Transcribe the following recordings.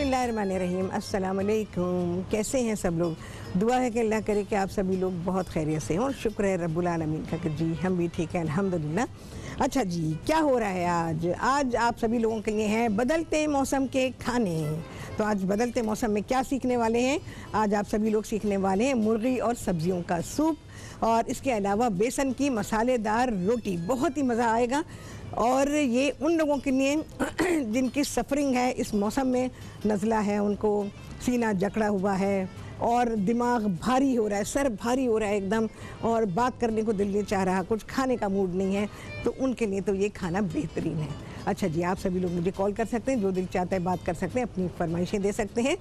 बिस्मिल्लाहिर्रहमानिर्रहीम। अस्सलाम वालेकुम। कैसे हैं सब लोग? दुआ है कि अल्लाह करे कि आप सभी लोग बहुत खैरियत से हों और शुक्र है रब्बुल आलमीन का कि जी हम भी ठीक हैं अल्हम्दुलिल्लाह। अच्छा जी, क्या हो रहा है आज आप सभी लोगों के लिए हैं बदलते मौसम के खाने। तो आज बदलते मौसम में क्या सीखने वाले हैं? आज आप सभी लोग सीखने वाले हैं मुर्गी और सब्जियों का सूप, और इसके अलावा बेसन की मसालेदार रोटी। बहुत ही मज़ा आएगा। और ये उन लोगों के लिए जिनकी सफरिंग है, इस मौसम में नज़ला है, उनको सीना जकड़ा हुआ है और दिमाग भारी हो रहा है, सर भारी हो रहा है एकदम, और बात करने को दिल नहीं चाह रहा, कुछ खाने का मूड नहीं है, तो उनके लिए तो ये खाना बेहतरीन है। अच्छा जी, आप सभी लोग मुझे कॉल कर सकते हैं, जो दिल चाहता है बात कर सकते हैं, अपनी फरमाइशें दे सकते हैं।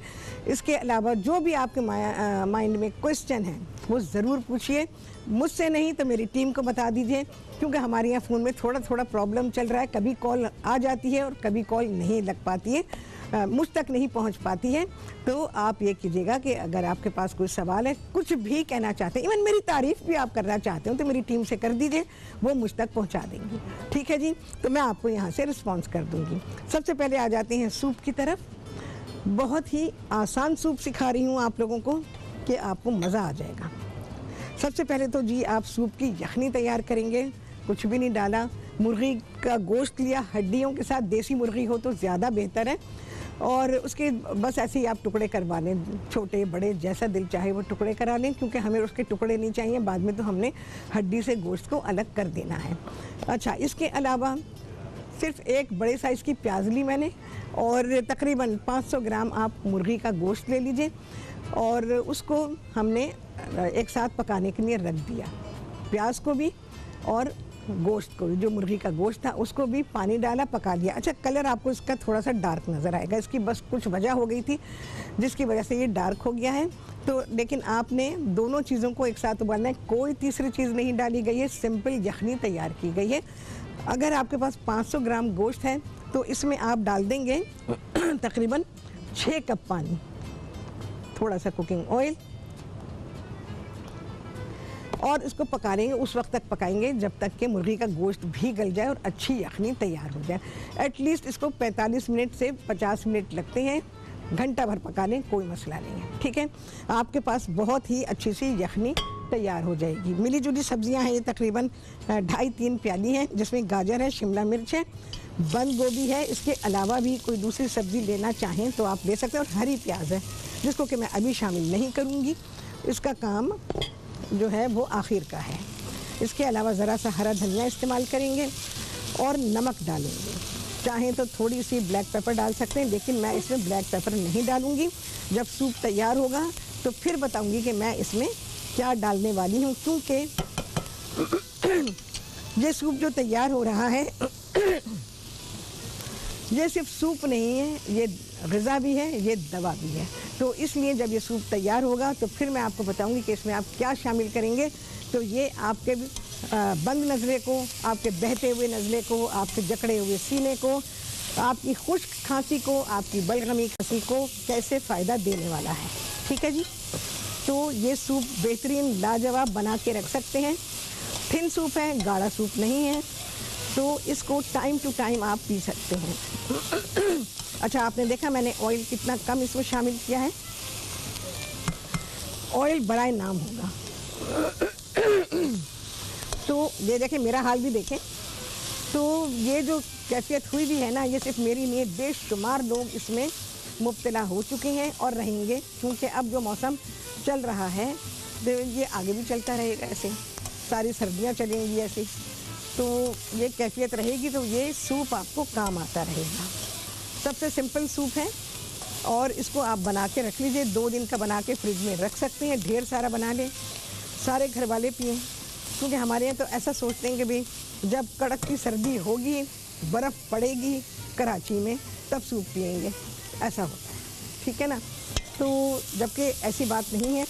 इसके अलावा जो भी आपके माइंड में क्वेश्चन है वो ज़रूर पूछिए, मुझसे नहीं तो मेरी टीम को बता दीजिए, क्योंकि हमारे यहाँ फ़ोन में थोड़ा प्रॉब्लम चल रहा है। कभी कॉल आ जाती है और कभी कॉल नहीं लग पाती है, मुझ तक नहीं पहुंच पाती है। तो आप ये कीजिएगा कि अगर आपके पास कोई सवाल है, कुछ भी कहना चाहते हैं, इवन मेरी तारीफ़ भी आप करना चाहते हो, तो मेरी टीम से कर दीजिए, वो मुझ तक पहुंचा देंगी। ठीक है जी, तो मैं आपको यहाँ से रिस्पॉन्स कर दूँगी। सबसे पहले आ जाते हैं सूप की तरफ। बहुत ही आसान सूप सिखा रही हूँ आप लोगों को कि आपको मज़ा आ जाएगा। सबसे पहले तो जी आप सूप की यखनी तैयार करेंगे। कुछ भी नहीं डाला, मुर्गी का गोश्त लिया, हड्डियों के साथ, देसी मुर्गी हो तो ज़्यादा बेहतर है, और उसके बस ऐसे ही आप टुकड़े करवा लें, छोटे बड़े जैसा दिल चाहे वो टुकड़े करा लें, क्योंकि हमें उसके टुकड़े नहीं चाहिए, बाद में तो हमने हड्डी से गोश्त को अलग कर देना है। अच्छा, इसके अलावा सिर्फ एक बड़े साइज़ की प्याज ली मैंने, और तकरीबन 500 ग्राम आप मुर्गी का गोश्त ले लीजिए, और उसको हमने एक साथ पकाने के लिए रख दिया। प्याज को भी और गोश्त को भी, जो मुर्गी का गोश्त था उसको भी पानी डाला, पका लिया। अच्छा, कलर आपको इसका थोड़ा सा डार्क नज़र आएगा, इसकी बस कुछ वजह हो गई थी जिसकी वजह से ये डार्क हो गया है। तो लेकिन आपने दोनों चीज़ों को एक साथ उबालना है, कोई तीसरी चीज़ नहीं डाली गई है, सिंपल यखनी तैयार की गई है। अगर आपके पास 500 ग्राम गोश्त है तो इसमें आप डाल देंगे तकरीबन 6 कप पानी, थोड़ा सा कुकिंग ऑयल, और इसको पका लेंगे। उस वक्त तक पकाएंगे जब तक कि मुर्गी का गोश्त भी गल जाए और अच्छी यखनी तैयार हो जाए। एटलीस्ट इसको 45 मिनट से 50 मिनट लगते हैं, घंटा भर पका लें, कोई मसला नहीं है। ठीक है, आपके पास बहुत ही अच्छी सी यखनी तैयार हो जाएगी। मिली जुली सब्जियां हैं ये तकरीबन 2.5-3 प्याली हैं, जिसमें गाजर है, शिमला मिर्च है, बंद गोभी है। इसके अलावा भी कोई दूसरी सब्ज़ी लेना चाहें तो आप ले सकते हैं, और हरी प्याज है जिसको कि मैं अभी शामिल नहीं करूँगी, इसका काम जो है वो आखिर का है। इसके अलावा ज़रा सा हरा धनिया इस्तेमाल करेंगे और नमक डालेंगे। चाहें तो थोड़ी सी ब्लैक पेपर डाल सकते हैं, लेकिन मैं इसमें ब्लैक पेपर नहीं डालूँगी। जब सूप तैयार होगा तो फिर बताऊँगी कि मैं इसमें क्या डालने वाली हूँ, क्योंकि ये सूप जो तैयार हो रहा है ये सिर्फ सूप नहीं है, ये ग़िज़ा भी है, ये दवा भी है। तो इसलिए जब ये सूप तैयार होगा तो फिर मैं आपको बताऊंगी कि इसमें आप क्या शामिल करेंगे। तो ये आपके बंद नज़ले को, आपके बहते हुए नज़ले को, आपके जकड़े हुए सीने को, आपकी खुश्क खांसी को, आपकी बलगमी खांसी को कैसे फ़ायदा देने वाला है। ठीक है जी, तो ये सूप बेहतरीन लाजवाब बना के रख सकते हैं। थिन सूप है, गाढ़ा सूप नहीं है, तो इसको टाइम टू टाइम आप पी सकते हैं। अच्छा, आपने देखा मैंने ऑयल कितना कम इसमें शामिल किया है। ऑयल बड़ा नाम होगा। तो ये देखें, मेरा हाल भी देखें। तो ये जो कैफियत हुई भी है ना, ये सिर्फ मेरी नहीं, बेशुमार लोग इसमें मुब्तला हो चुके हैं और रहेंगे, क्योंकि अब जो मौसम चल रहा है तो ये आगे भी चलता रहेगा, ऐसे सारी सर्दियाँ चलेंगी ऐसे, तो ये कैफियत रहेगी। तो ये सूप आपको काम आता रहेगा। सबसे सिंपल सूप है, और इसको आप बना के रख लीजिए। 2 दिन का बना के फ्रिज में रख सकते हैं, ढेर सारा बना लें, सारे घर वाले पिएँ, क्योंकि हमारे यहाँ तो ऐसा सोचते हैं कि भाई जब कड़क की सर्दी होगी, बर्फ़ पड़ेगी कराची में, तब सूप पिएंगे, ऐसा होता है। ठीक है ना, तो जबकि ऐसी बात नहीं है।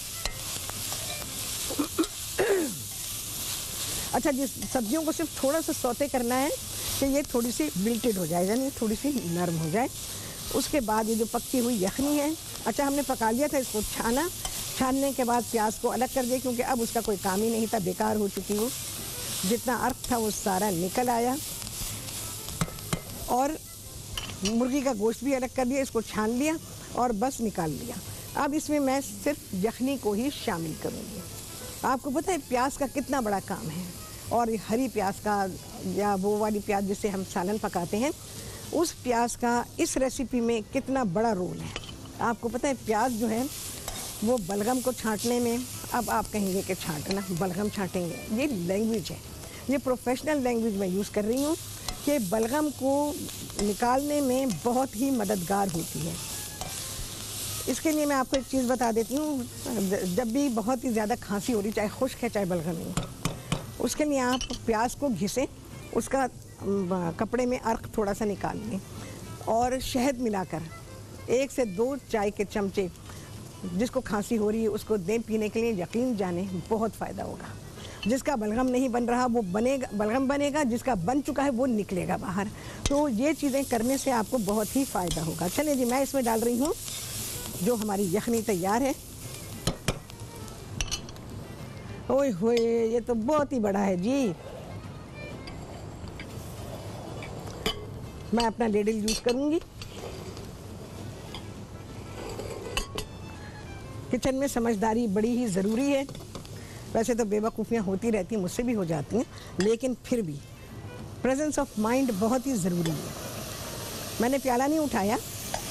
अच्छा, जिस सब्जियों को सिर्फ थोड़ा सा सौते करना है कि ये थोड़ी सी विल्टेड हो जाए, यानी थोड़ी सी नरम हो जाए। उसके बाद ये जो पक्की हुई यखनी है, अच्छा हमने पका लिया था, इसको छाना, छानने के बाद प्याज को अलग कर दिया, क्योंकि अब उसका कोई काम ही नहीं था, बेकार हो चुकी वो, जितना अर्क था वो सारा निकल आया। और मुर्गी का गोश्त भी अलग कर दिया, इसको छान लिया। और बस निकाल लिया। अब इसमें मैं सिर्फ यखनी को ही शामिल करूँगी। आपको पता है प्याज का कितना बड़ा काम है, और हरी प्याज का या वो वाली प्याज जिससे हम सालन पकाते हैं, उस प्याज का इस रेसिपी में कितना बड़ा रोल है। आपको पता है प्याज जो है वो बलगम को छांटने में, अब आप कहेंगे कि छांटना, बलगम छांटेंगे, ये लैंग्वेज है, ये प्रोफेशनल लैंग्वेज मैं यूज़ कर रही हूँ कि बलगम को निकालने में बहुत ही मददगार होती है। इसके लिए मैं आपको एक चीज़ बता देती हूँ, जब भी बहुत ही ज़्यादा खांसी हो रही, चाहे खुश्क है चाहे बलगमी, उसके लिए आप प्याज को घिसें, उसका कपड़े में अर्क थोड़ा सा निकाल लें और शहद मिलाकर 1 से 2 चाय के चमचे जिसको खांसी हो रही है उसको दें पीने के लिए। यकीन जाने बहुत फ़ायदा होगा। जिसका बलगम नहीं बन रहा वो बनेगा, बलगम बनेगा, जिसका बन चुका है वो निकलेगा बाहर। तो ये चीज़ें करने से आपको बहुत ही फ़ायदा होगा। चलिए जी, मैं इसमें डाल रही हूँ जो हमारी यखनी तैयार है। ओए होए, ये तो बहुत ही बड़ा है जी। मैं अपना लेडल यूज़ करूँगी। किचन में समझदारी बड़ी ही ज़रूरी है। वैसे तो बेवकूफ़ियाँ होती रहती हैं, मुझसे भी हो जाती हैं, लेकिन फिर भी प्रेजेंस ऑफ माइंड बहुत ही ज़रूरी है। मैंने प्याला नहीं उठाया,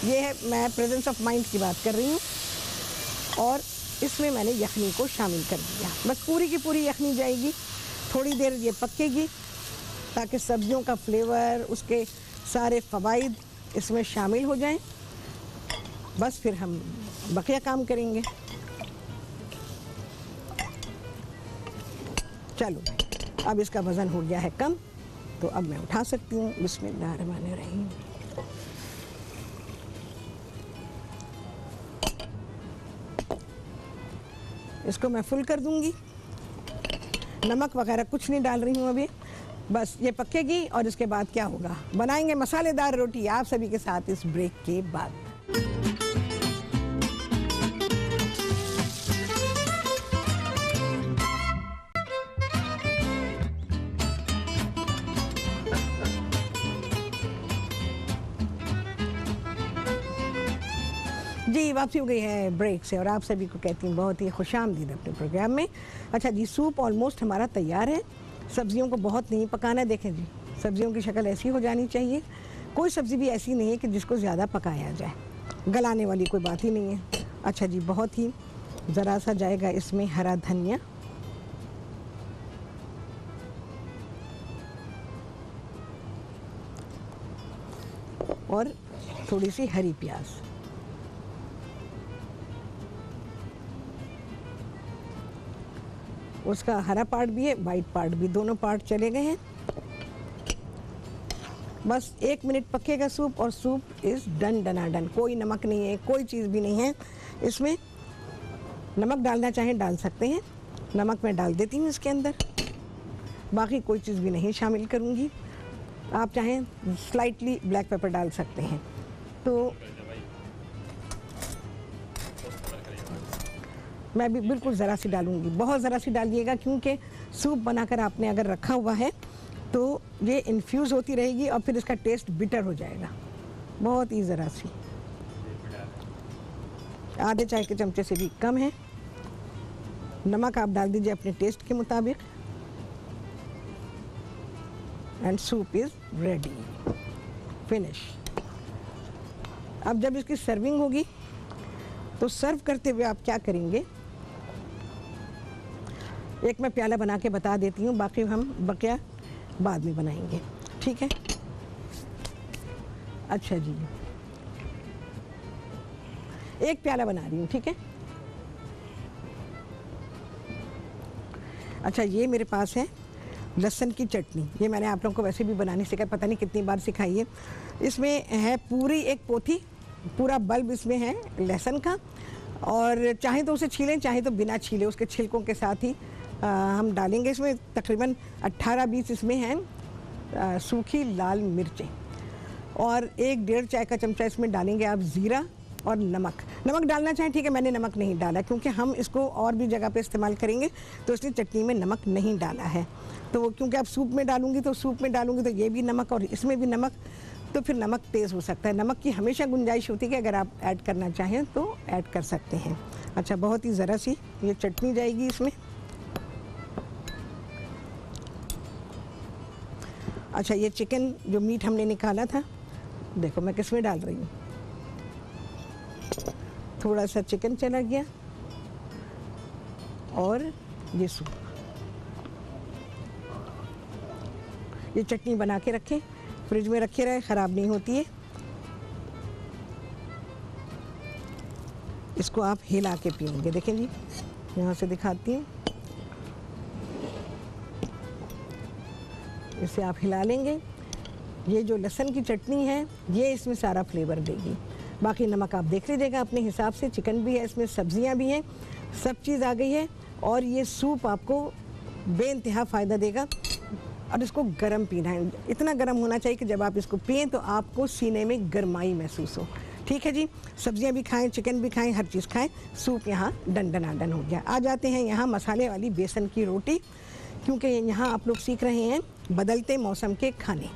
ये है, मैं प्रेजेंस ऑफ माइंड की बात कर रही हूँ। और इसमें मैंने यखनी को शामिल कर दिया। बस पूरी की पूरी यखनी जाएगी, थोड़ी देर ये पकेगी ताकि सब्जियों का फ्लेवर, उसके सारे फ़वाइद इसमें शामिल हो जाएं। बस फिर हम बकिया काम करेंगे। चलो, अब इसका वज़न हो गया है कम, तो अब मैं उठा सकती हूँ। बिस्मिल्लाहिर्रहमानिर्रहीम। इसको मैं फुल कर दूंगी। नमक वगैरह कुछ नहीं डाल रही हूँ अभी, बस ये पकेगी और इसके बाद क्या होगा, बनाएंगे मसालेदार रोटी आप सभी के साथ इस ब्रेक के बाद। जी, वापसी हो गई है ब्रेक से और आप सभी को कहती हूँ बहुत ही खुशामदीद अपने प्रोग्राम में। अच्छा जी, सूप ऑलमोस्ट हमारा तैयार है। सब्जियों को बहुत नहीं पकाना है। देखें जी, सब्जियों की शक्ल ऐसी हो जानी चाहिए। कोई सब्ज़ी भी ऐसी नहीं है कि जिसको ज़्यादा पकाया जाए, गलाने वाली कोई बात ही नहीं है। अच्छा जी, बहुत ही ज़रा सा जाएगा इसमें हरा धनिया, और थोड़ी सी हरी प्याज। उसका हरा पार्ट भी है, वाइट पार्ट भी, दोनों पार्ट चले गए हैं। बस 1 मिनट पकेगा सूप और सूप इज़ डन डनाडन। कोई नमक नहीं है, कोई चीज़ भी नहीं है इसमें। नमक डालना चाहें डाल सकते हैं, नमक मैं डाल देती हूँ इसके अंदर। बाकी कोई चीज़ भी नहीं शामिल करूँगी। आप चाहें स्लाइटली ब्लैक पेपर डाल सकते हैं। तो मैं भी बिल्कुल ज़रा सी डालूँगी, बहुत ज़रा सी डालिएगा, क्योंकि सूप बनाकर आपने अगर रखा हुआ है तो ये इन्फ्यूज़ होती रहेगी और फिर इसका टेस्ट बिटर हो जाएगा। बहुत ही ज़रा सी, आधे चाय के चमचे से भी कम है। नमक आप डाल दीजिए अपने टेस्ट के मुताबिक। And soup is ready, finish. अब जब इसकी सर्विंग होगी तो सर्व करते हुए आप क्या करेंगे, एक मैं प्याला बना के बता देती हूँ, बाकी हम बकिया बाद में बनाएंगे, ठीक है। अच्छा जी, एक प्याला बना रही हूँ, ठीक है। अच्छा, ये मेरे पास है लहसुन की चटनी। ये मैंने आप लोगों को वैसे भी बनानी सिखाई, पता नहीं कितनी बार सिखाई है। इसमें है पूरी एक पोथी, पूरा बल्ब इसमें है लहसुन का, और चाहे तो उसे छीलें, चाहे तो बिना छीले उसके छिलकों के साथ ही हम डालेंगे। इसमें तकरीबन 18-20 इसमें हैं सूखी लाल मिर्चें, और 1-1.5 चाय का चमचा इसमें डालेंगे आप ज़ीरा और नमक। नमक डालना चाहें ठीक है, मैंने नमक नहीं डाला क्योंकि हम इसको और भी जगह पे इस्तेमाल करेंगे, तो इसलिए चटनी में नमक नहीं डाला है। तो क्योंकि आप सूप में डालूंगी तो ये भी नमक और इसमें भी नमक, तो फिर नमक तेज़ हो सकता है। नमक की हमेशा गुंजाइश होती है कि अगर आप ऐड करना चाहें तो ऐड कर सकते हैं। अच्छा, बहुत ही ज़रा सी ये चटनी जाएगी इसमें। अच्छा, ये चिकन जो मीट हमने निकाला था, देखो मैं किस में डाल रही हूँ। थोड़ा सा चिकन चला गया और ये सूप। ये चटनी बना के रखें, फ्रिज में रखे रहे, ख़राब नहीं होती है। इसको आप हिला के पिएंगे। देखें जी, यहाँ से दिखाती हूँ। इसे आप हिला लेंगे। ये जो लहसुन की चटनी है ये इसमें सारा फ्लेवर देगी। बाकी नमक आप देख लीजिएगा अपने हिसाब से। चिकन भी है इसमें, सब्जियां भी हैं, सब चीज़ आ गई है। और ये सूप आपको बेइंतहा फ़ायदा देगा। और इसको गर्म पीना है, इतना गर्म होना चाहिए कि जब आप इसको पिएं तो आपको सीने में गर्माई महसूस हो। ठीक है जी, सब्जियां भी खाएं, चिकन भी खाएं, हर चीज़ खाएं। सूप यहाँ डन हो गया। आ जाते हैं यहाँ मसाले वाली बेसन की रोटी, क्योंकि यहाँ आप लोग सीख रहे हैं बदलते मौसम के खाने।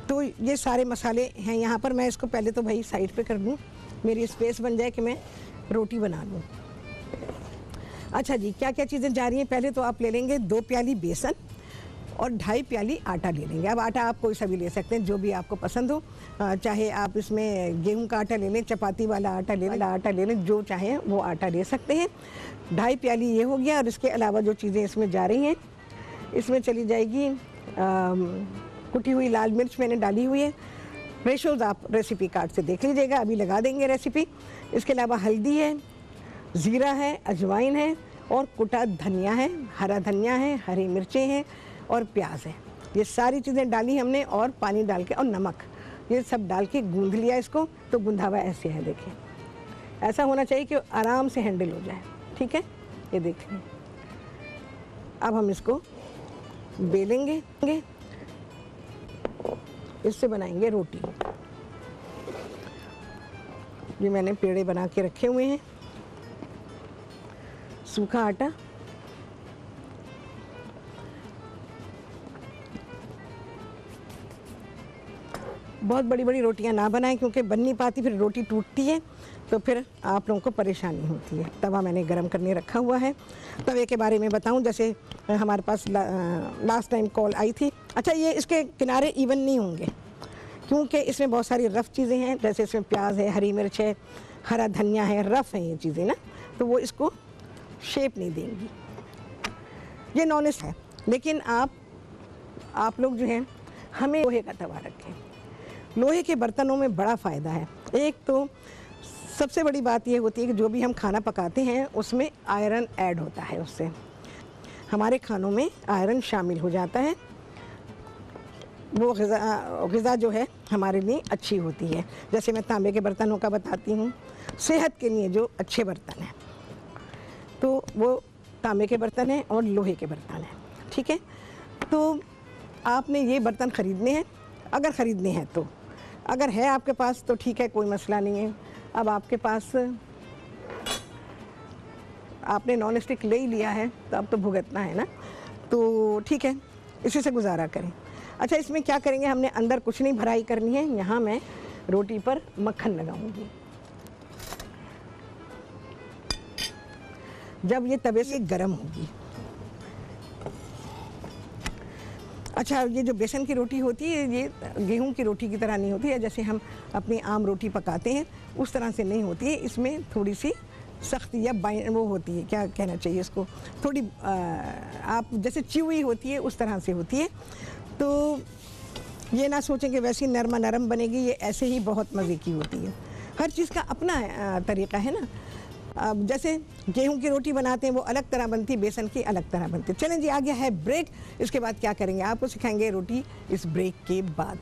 तो ये सारे मसाले हैं यहाँ पर। मैं इसको पहले तो भाई साइड पे कर दूँ, मेरी स्पेस बन जाए कि मैं रोटी बना लूँ। अच्छा जी, क्या क्या चीज़ें जा रही हैं। पहले तो आप ले लेंगे 2 प्याली बेसन और 2.5 प्याली आटा ले लेंगे। अब आटा आप कोई सा भी ले सकते हैं, जो भी आपको पसंद हो। चाहे आप इसमें गेहूं का आटा ले लें, चपाती वाला आटा ले लें, जो चाहें वो आटा ले सकते हैं। 2.5 प्याली ये हो गया। और इसके अलावा जो चीज़ें इसमें जा रही हैं, इसमें चली जाएगी कुटी हुई लाल मिर्च मैंने डाली हुई है। रेशोज़ आप रेसिपी कार्ड से देख लीजिएगा, अभी लगा देंगे रेसिपी। इसके अलावा हल्दी है, ज़ीरा है, अजवाइन है और कुटा धनिया है, हरा धनिया है, हरी मिर्चें हैं और प्याज है। ये सारी चीज़ें डाली हमने और पानी डाल के और नमक, ये सब डाल के गूंद लिया इसको। तो गूंधा हुआ ऐसे है, देखिए ऐसा होना चाहिए कि आराम से हैंडल हो जाए। ठीक है, ये देखिए। अब हम इसको बेलेंगे, इससे बनाएंगे रोटी। ये मैंने पेड़े बना के रखे हुए हैं। सूखा आटा, बहुत बड़ी बड़ी रोटियां ना बनाएं, क्योंकि बन नहीं पाती, फिर रोटी टूटती है तो फिर आप लोगों को परेशानी होती है। तवा मैंने गरम करने रखा हुआ है। तवे के बारे में बताऊं, जैसे हमारे पास लास्ट टाइम कॉल आई थी। अच्छा, ये इसके किनारे इवन नहीं होंगे, क्योंकि इसमें बहुत सारी रफ़ चीज़ें हैं। जैसे इसमें प्याज है, हरी मिर्च है, हरा धनिया है, रफ़ हैं ये चीज़ें ना, तो वो इसको शेप नहीं देंगी। ये नॉनेस्ट है, लेकिन आप लोग जो हैं, हमें लोहे का तवा रखें। लोहे के बर्तनों में बड़ा फ़ायदा है। एक तो सबसे बड़ी बात ये होती है कि जो भी हम खाना पकाते हैं उसमें आयरन ऐड होता है। उससे हमारे खानों में आयरन शामिल हो जाता है। वो ग़िज़ा जो है हमारे लिए अच्छी होती है। जैसे मैं तांबे के बर्तनों का बताती हूँ, सेहत के लिए जो अच्छे बर्तन हैं तो वो तांबे के बर्तन हैं और लोहे के बर्तन हैं। ठीक है, तो आपने ये बर्तन ख़रीदने हैं, अगर ख़रीदने हैं तो। अगर है आपके पास तो ठीक है, कोई मसला नहीं है। अब आपके पास आपने नॉन स्टिक ले ही लिया है तो अब तो भुगतना है ना, तो ठीक है, इसी से गुजारा करें। अच्छा, इसमें क्या करेंगे, हमने अंदर कुछ नहीं भराई करनी है। यहाँ मैं रोटी पर मक्खन लगाऊंगी। जब ये तवे से गर्म होगी। अच्छा, ये जो बेसन की रोटी होती है ये गेहूं की रोटी की तरह नहीं होती है। जैसे हम अपनी आम रोटी पकाते हैं उस तरह से नहीं होती है। इसमें थोड़ी सी सख्ती या वो होती है, क्या कहना चाहिए इसको, थोड़ी आप जैसे च्यूई होती है उस तरह से होती है। तो ये ना सोचें कि वैसी नरम बनेगी, ये ऐसे ही बहुत मज़े की होती है। हर चीज़ का अपना तरीक़ा है ना। अब जैसे गेहूं की रोटी बनाते हैं वो अलग तरह बनती है, बेसन की अलग तरह बनती है। चलें जी, आ गया है ब्रेक। इसके बाद क्या करेंगे आपको सिखाएंगे रोटी इस ब्रेक के बाद।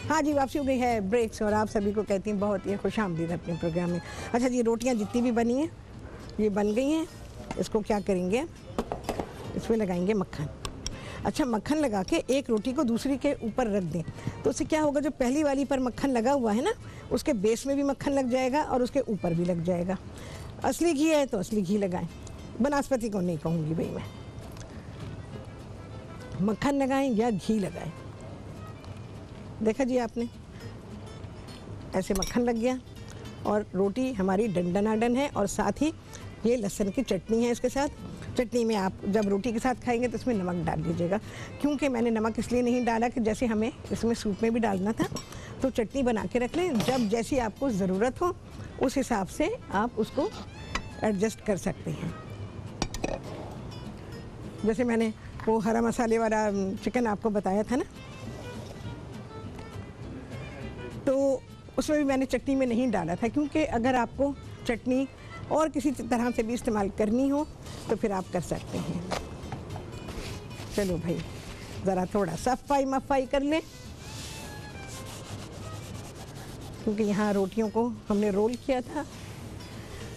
हाँ जी, वापसी हो गई है ब्रेक से और आप सभी को कहती हैं बहुत ही खुशामदीद अपने प्रोग्राम में। अच्छा जी, रोटियां जितनी भी बनी हैं ये बन गई हैं। इसको क्या करेंगे, इसमें लगाएंगे मक्खन। अच्छा, मक्खन लगा के एक रोटी को दूसरी के ऊपर रख दें तो उससे क्या होगा, जो पहली वाली पर मक्खन लगा हुआ है ना, उसके बेस में भी मक्खन लग जाएगा और उसके ऊपर भी लग जाएगा। असली घी है तो असली घी लगाएं, बनास्पति को नहीं कहूँगी भाई मैं। मक्खन लगाएं या घी लगाएं। देखा जी आपने, ऐसे मक्खन लग गया और रोटी हमारी डंडनाडन है, और साथ ही ये लहसुन की चटनी है इसके साथ। चटनी में आप जब रोटी के साथ खाएंगे तो इसमें नमक डाल दीजिएगा, क्योंकि मैंने नमक इसलिए नहीं डाला कि जैसे हमें इसमें सूप में भी डालना था। तो चटनी बना के रख लें, जब जैसी आपको ज़रूरत हो उस हिसाब से आप उसको एडजस्ट कर सकते हैं। जैसे मैंने वो हरा मसाले वाला चिकन आपको बताया था ना, तो उसमें भी मैंने चटनी में नहीं डाला था, क्योंकि अगर आपको चटनी और किसी तरह से भी इस्तेमाल करनी हो तो फिर आप कर सकते हैं। चलो भाई, ज़रा थोड़ा सफाई मफाई कर लें, क्योंकि यहाँ रोटियों को हमने रोल किया था।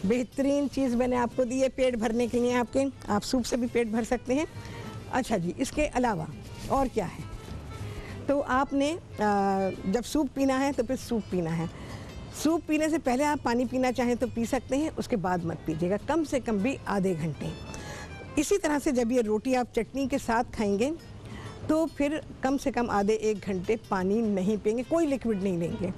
बेहतरीन चीज़ मैंने आपको दी है पेट भरने के लिए आपके, आप सूप से भी पेट भर सकते हैं। अच्छा जी, इसके अलावा और क्या है, तो आपने जब सूप पीना है तो फिर सूप पीना है। सूप पीने से पहले आप पानी पीना चाहें तो पी सकते हैं, उसके बाद मत पीजिएगा, कम से कम भी आधे घंटे। इसी तरह से जब ये रोटी आप चटनी के साथ खाएंगे तो फिर कम से कम आधे 1 घंटे पानी नहीं पिएंगे, कोई लिक्विड नहीं लेंगे।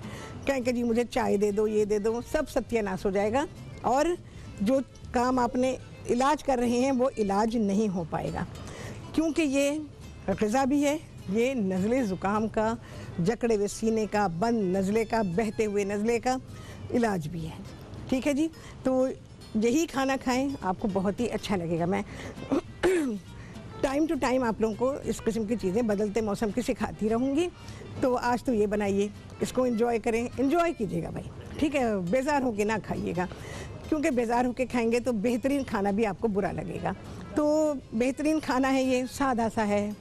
कहेंगे जी मुझे चाय दे दो, ये दे दो, सब सत्यानाश हो जाएगा और जो काम आपने इलाज कर रहे हैं वो इलाज नहीं हो पाएगा, क्योंकि ये ग़िज़ा भी है, ये नज़ले ज़ुकाम का, जकड़े हुए सीने का, बंद नज़ले का, बहते हुए नज़ले का इलाज भी है। ठीक है जी, तो यही खाना खाएं, आपको बहुत ही अच्छा लगेगा। मैं टाइम टू टाइम आप लोगों को इस किस्म की चीज़ें बदलते मौसम की सिखाती रहूँगी। तो आज तो ये बनाइए, इसको एंजॉय करें, एंजॉय कीजिएगा भाई, ठीक है। बेजार होके ना खाइएगा, क्योंकि बेजार होके खाएंगे तो बेहतरीन खाना भी आपको बुरा लगेगा। तो बेहतरीन खाना है ये, सादा सा है,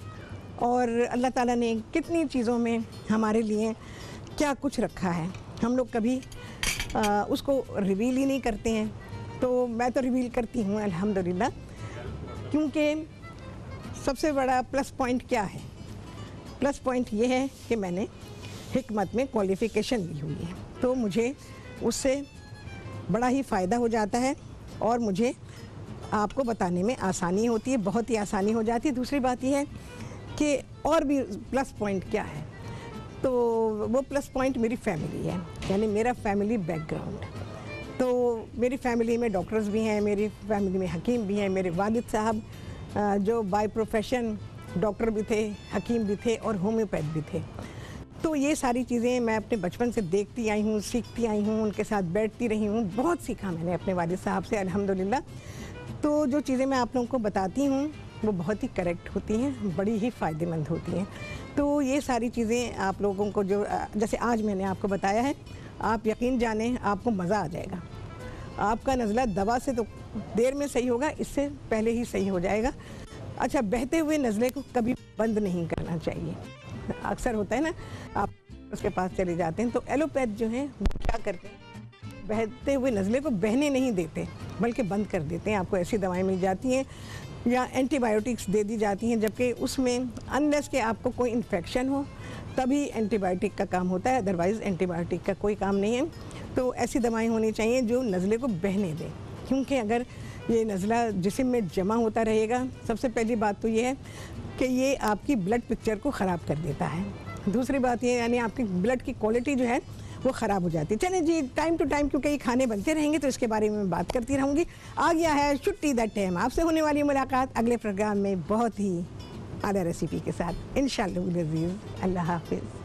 और अल्लाह ताला ने कितनी चीज़ों में हमारे लिए क्या कुछ रखा है, हम लोग कभी उसको रिवील ही नहीं करते हैं। तो मैं तो रिवील करती हूँ अल्हम्दुलिल्लाह, क्योंकि सबसे बड़ा प्लस पॉइंट क्या है, प्लस पॉइंट ये है कि मैंने हिकमत में क्वालिफ़िकेशन ली हुई है, तो मुझे उससे बड़ा ही फ़ायदा हो जाता है और मुझे आपको बताने में आसानी होती है, बहुत ही आसानी हो जाती है। दूसरी बात यह है कि और भी प्लस पॉइंट क्या है, तो वो प्लस पॉइंट मेरी फैमिली है, यानी मेरा फैमिली बैकग्राउंड। तो मेरी फैमिली में डॉक्टर्स भी हैं, मेरी फैमिली में हकीम भी हैं। मेरे वालिद साहब जो बाय प्रोफेशन डॉक्टर भी थे, हकीम भी थे और होम्योपैथ भी थे। तो ये सारी चीज़ें मैं अपने बचपन से देखती आई हूँ, सीखती आई हूँ, उनके साथ बैठती रही हूँ, बहुत सीखा मैंने अपने वालिद साहब से अल्हम्दुलिल्लाह। तो जो चीज़ें मैं आप लोगों को बताती हूँ वो बहुत ही करेक्ट होती हैं, बड़ी ही फ़ायदेमंद होती हैं। तो ये सारी चीज़ें आप लोगों को जो जैसे आज मैंने आपको बताया है, आप यकीन जानें आपको मज़ा आ जाएगा। आपका नज़ला दवा से तो देर में सही होगा, इससे पहले ही सही हो जाएगा। अच्छा, बहते हुए नज़ले को कभी बंद नहीं करना चाहिए। अक्सर होता है ना, आप उसके पास चले जाते हैं तो एलोपैथ जो हैं वो क्या करते हैं, बहते हुए नज़ले को बहने नहीं देते बल्कि बंद कर देते हैं। आपको ऐसी दवाएं मिल जाती हैं या एंटीबायोटिक्स दे दी जाती हैं, जबकि उसमें अनलेस के आपको कोई इन्फेक्शन हो तभी एंटीबायोटिक का काम होता है, अदरवाइज़ एंटीबायोटिक का कोई काम नहीं है। तो ऐसी दवाएं होनी चाहिए जो नज़ले को बहने दें, क्योंकि अगर ये नज़ला जिस्म में जमा होता रहेगा, सबसे पहली बात तो ये है कि ये आपकी ब्लड पिक्चर को ख़राब कर देता है। दूसरी बात ये यानी आपकी ब्लड की क्वालिटी जो है वो ख़राब हो जाती है। चलें जी, टाइम टू टाइम क्योंकि ये खाने बनते रहेंगे तो इसके बारे में मैं बात करती रहूँगी। आ गया है छुट्टी द टाइम, आपसे होने वाली मुलाकात अगले प्रोग्राम में बहुत ही आला रेसिपी के साथ इंशाअल्लाह। अल्लाह हाफ़िज़।